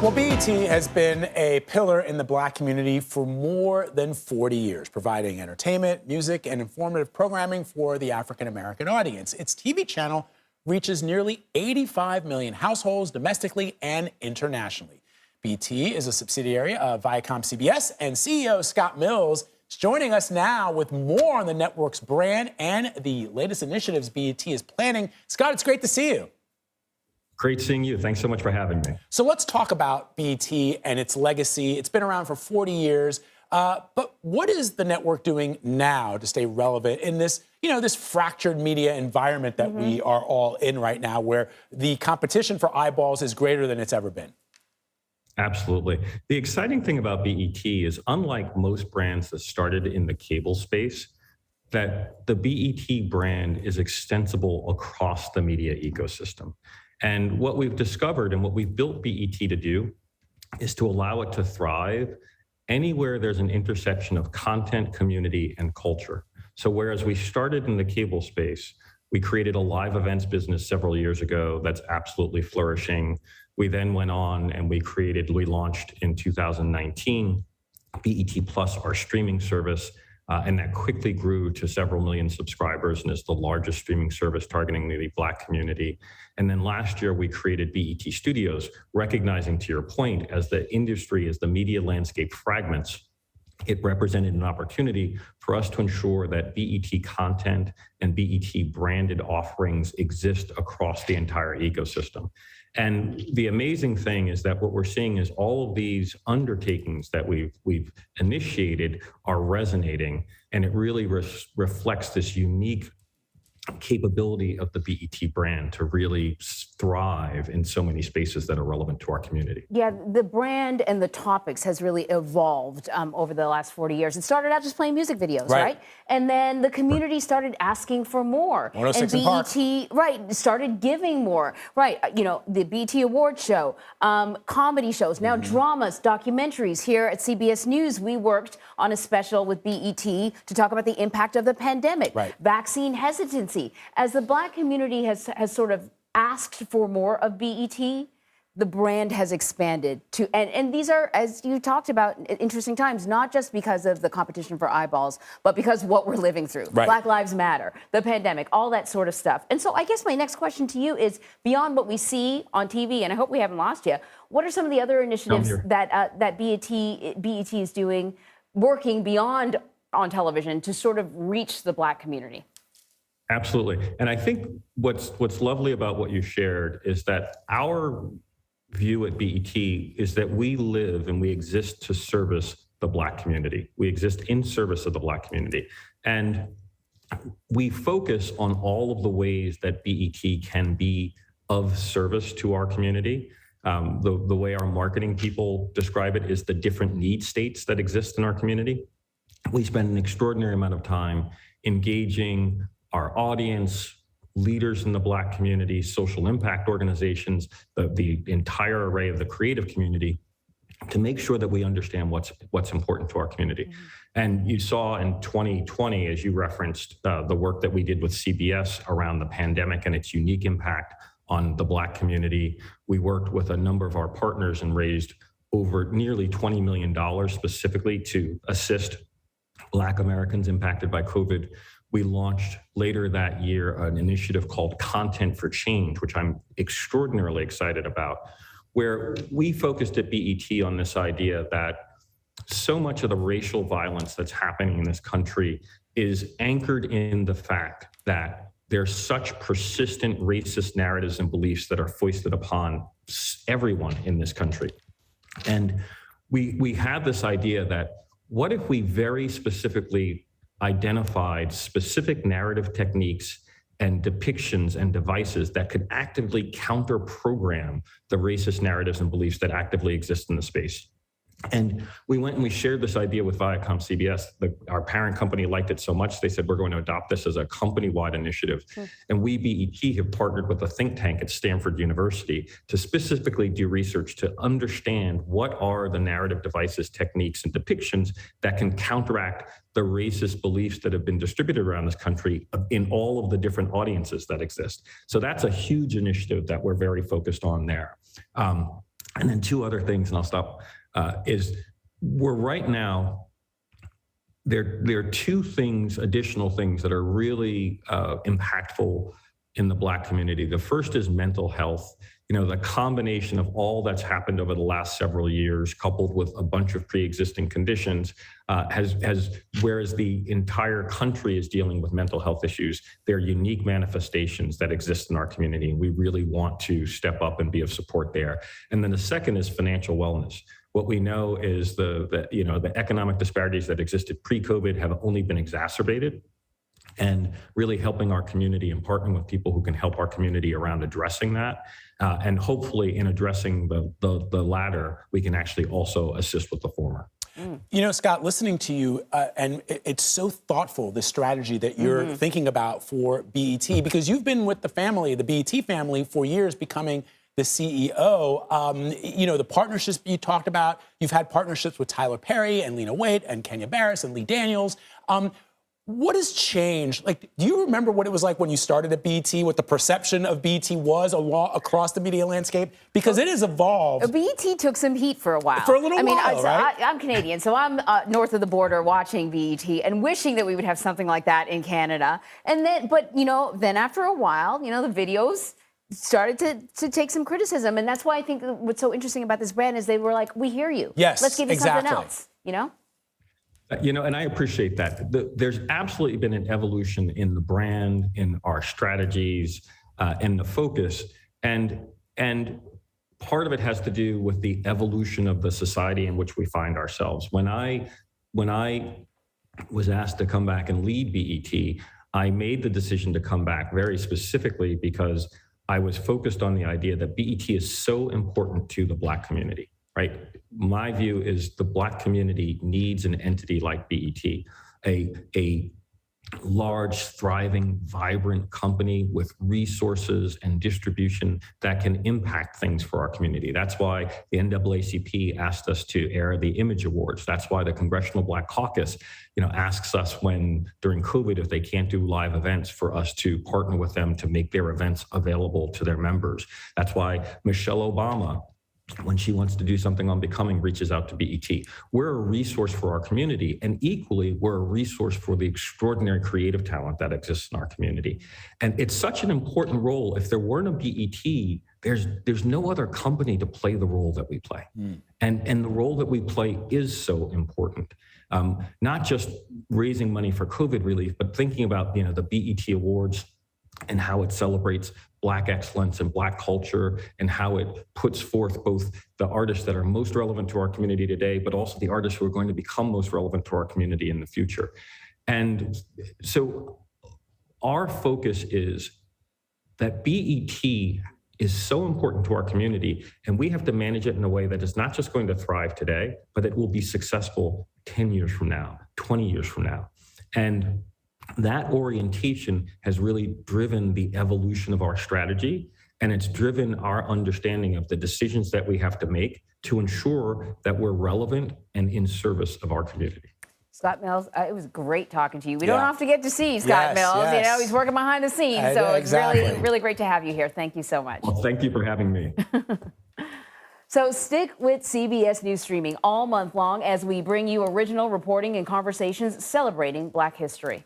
Well, BET has been a pillar in the Black community for more than 40 years, providing entertainment, music, and informative programming for the African-American audience. Its TV channel reaches nearly 85 million households domestically and internationally. BET is a subsidiary of Viacom CBS, and CEO Scott Mills is joining us now with more on the network's brand and the latest initiatives BET is planning. Scott, it's great to see you. Great seeing you. Thanks so much for having me. So let's talk about BET and its legacy. It's been around for 40 years. But what is the network doing now to stay relevant in this, this fractured media environment that we are all in right now, where the competition for eyeballs is greater than it's ever been? Absolutely. The exciting thing about BET is, unlike most brands that started in the cable space, that the BET brand is extensible across the media ecosystem. And what we've discovered and what we've built BET to do is to allow it to thrive anywhere there's an intersection of content, community, and culture. So whereas we started in the cable space, we created a live events business several years ago that's absolutely flourishing. We then went on and we launched in 2019 BET Plus, our streaming service, and that quickly grew to several million subscribers and is the largest streaming service targeting the Black community. And then last year, we created BET Studios, recognizing, to your point, as the industry, as the media landscape fragments, it represented an opportunity for us to ensure that BET content and BET branded offerings exist across the entire ecosystem. And the amazing thing is that what we're seeing is all of these undertakings that we've initiated are resonating, and it really reflects this unique capability of the BET brand to really thrive in so many spaces that are relevant to our community. Yeah, the brand and the topics has really evolved over the last 40 years. It started out just playing music videos, right? And then the community started asking for more. 106 and BET, started giving more. The BET Awards show, comedy shows, now dramas, documentaries. Here at CBS News, we worked on a special with BET to talk about the impact of the pandemic, vaccine hesitancy. As the Black community has sort of asked for more of BET, the brand has expanded to, and these are, as you talked about, interesting times, not just because of the competition for eyeballs, but because what we're living through. Black Lives Matter, the pandemic, all that sort of stuff. And so I guess my next question to you is, beyond what we see on TV, and I hope we haven't lost you, what are some of the other initiatives that BET is doing, working beyond on television to sort of reach the Black community? Absolutely. And I think what's lovely about what you shared is that our view at BET is that we live and we exist to service the Black community. We exist in service of the Black community. And we focus on all of the ways that BET can be of service to our community. The way our marketing people describe it is the different need states that exist in our community. We spend an extraordinary amount of time engaging our audience, leaders in the Black community, social impact organizations, the entire array of the creative community, to make sure that we understand what's important to our community. And you saw in 2020, as you referenced, the work that we did with CBS around the pandemic and its unique impact on the Black community. We worked with a number of our partners and raised over nearly $20 million specifically to assist Black Americans impacted by COVID. We launched later that year an initiative called Content for Change, which I'm extraordinarily excited about, where we focused at BET on this idea that so much of the racial violence that's happening in this country is anchored in the fact that there's such persistent racist narratives and beliefs that are foisted upon everyone in this country. And we have this idea that what if we very specifically identified specific narrative techniques and depictions and devices that could actively counter-program the racist narratives and beliefs that actively exist in the space. And we went and we shared this idea with Viacom CBS. Our parent company liked it so much, they said, we're going to adopt this as a company-wide initiative. And we, BET, have partnered with a think tank at Stanford University to specifically do research to understand what are the narrative devices, techniques, and depictions that can counteract the racist beliefs that have been distributed around this country in all of the different audiences that exist. So that's a huge initiative that we're very focused on there. And then two other things, and I'll stop, is we're right now, there are two things, additional things that are really impactful in the Black community. The first is mental health. The combination of all that's happened over the last several years, coupled with a bunch of pre-existing conditions, whereas the entire country is dealing with mental health issues, there are unique manifestations that exist in our community, and we really want to step up and be of support there. And then the second is financial wellness. What we know is the economic disparities that existed pre-COVID have only been exacerbated, and really helping our community and partnering with people who can help our community around addressing that. And hopefully in addressing the latter, we can actually also assist with the former. Scott, listening to you, and it's so thoughtful, the strategy that you're thinking about for BET, because you've been with the family, the BET family, for years, becoming the CEO. The partnerships you talked about, you've had partnerships with Tyler Perry and Lena Waithe and Kenya Barris and Lee Daniels. What has changed? Do you remember what it was like when you started at BET, what the perception of BET was across the media landscape? Because it has evolved. BET took some heat for a while. For a little while, right? I'm Canadian, so I'm north of the border watching BET and wishing that we would have something like that in Canada. And then after a while, the videos started to take some criticism. And that's why I think what's so interesting about this brand is they were like, we hear you. Yes, let's give you something else, and I appreciate that. There's absolutely been an evolution in the brand, in our strategies, and the focus. And part of it has to do with the evolution of the society in which we find ourselves. When I was asked to come back and lead BET, I made the decision to come back very specifically because I was focused on the idea that BET is so important to the Black community. Right? My view is the Black community needs an entity like BET, a large, thriving, vibrant company with resources and distribution that can impact things for our community. That's why the NAACP asked us to air the Image Awards. That's why the Congressional Black Caucus, asks us during COVID, if they can't do live events, for us to partner with them to make their events available to their members. That's why Michelle Obama, when she wants to do something on Becoming, reaches out to BET. We're a resource for our community, and equally, we're a resource for the extraordinary creative talent that exists in our community. And it's such an important role. If there weren't a BET, there's no other company to play the role that we play. And the role that we play is so important. Not just raising money for COVID relief, but thinking about the BET Awards and how it celebrates Black excellence and Black culture, and how it puts forth both the artists that are most relevant to our community today, but also the artists who are going to become most relevant to our community in the future. And so our focus is that BET is so important to our community, and we have to manage it in a way that is not just going to thrive today, but it will be successful 10 years from now, 20 years from now. And that orientation has really driven the evolution of our strategy, and it's driven our understanding of the decisions that we have to make to ensure that we're relevant and in service of our community. Scott Mills, it was great talking to you. We don't often get to see Scott Mills. Yes. He's working behind the scenes, so it's really, really great to have you here. Thank you so much. Well, thank you for having me. So stick with CBS News Streaming all month long as we bring you original reporting and conversations celebrating Black history.